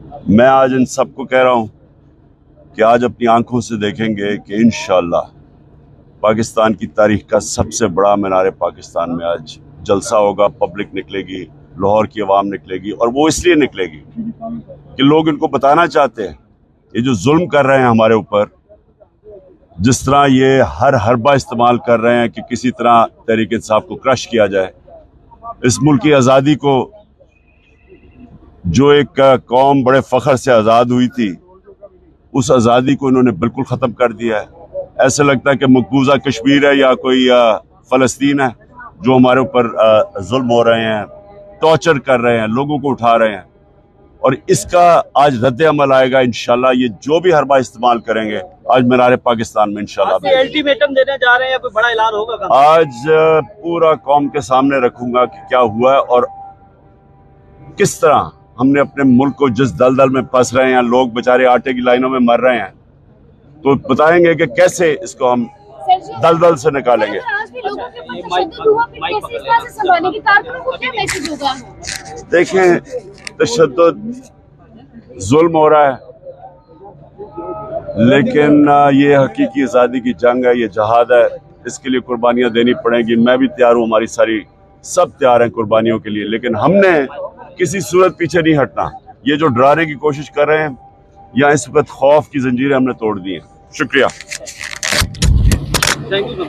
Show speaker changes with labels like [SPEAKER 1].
[SPEAKER 1] मैं आज इन सबको कह रहा हूँ कि आज अपनी आंखों से देखेंगे कि इंशाअल्लाह पाकिस्तान की तारीख का सबसे बड़ा मीनार पाकिस्तान में आज जलसा होगा। पब्लिक निकलेगी, लाहौर की आवाम निकलेगी, और वो इसलिए निकलेगी कि लोग इनको बताना चाहते हैं ये जो जुल्म कर रहे हैं हमारे ऊपर, जिस तरह ये हर हरबा इस्तेमाल कर रहे हैं कि किसी तरह तहरीक इंसाफ को क्रश किया जाए। इस मुल्क की आज़ादी को, जो एक कौम बड़े फख्र से आज़ाद हुई थी, उस आज़ादी को इन्होंने बिल्कुल ख़त्म कर दिया है। ऐसे लगता है कि मकबूजा कश्मीर है या कोई फ़लस्तीन है जो हमारे ऊपर जुल्म हो रहे हैं, टॉर्चर कर रहे हैं, लोगों को उठा रहे हैं। और इसका आज रद्द अमल आएगा इंशाल्लाह। ये जो भी हरबा इस्तेमाल करेंगे आज मीनार पाकिस्तान में इंशाल्लाह।
[SPEAKER 2] अल्टीमेटम देने जा रहे हैं, कोई बड़ा ऐलान होगा?
[SPEAKER 1] आज पूरा कौम के सामने रखूंगा कि क्या हुआ है और किस तरह हमने अपने मुल्क को, जिस दलदल में फंस रहे हैं, लोग बेचारे आटे की लाइनों में मर रहे हैं, तो बताएंगे कि कैसे इसको हम दलदल से निकालेंगे। देखें, तशद्दुद जुल्म हो रहा है, लेकिन ये हकीकी आज़ादी की जंग है, ये जहाद है, इसके लिए कुर्बानियां देनी पड़ेंगी। मैं भी तैयार हूँ, हमारी सारी सब तैयार हैं कुर्बानियों के लिए, लेकिन हमने किसी सूरत पीछे नहीं हटना। ये जो डराने की कोशिश कर रहे हैं या इस वक्त खौफ की जंजीरें हमने तोड़ दी हैं। शुक्रिया।
[SPEAKER 2] Thank you.